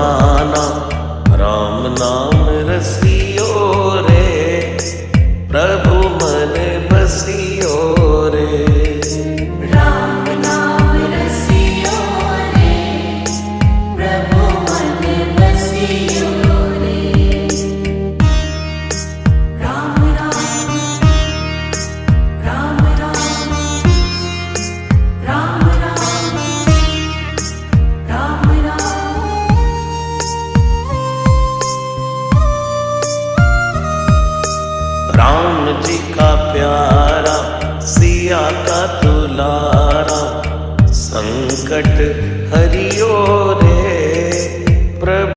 जमाना, राम नाम रसियो रे, प्रभु मन बसियो रे। राम नाम रसियो रे, प्रभु मन बसियो रे। राम राम राम राम राम राम राम राम। राम जी का प्यारा, सिया का दुलारा, संकट हरियो रे, प्रभु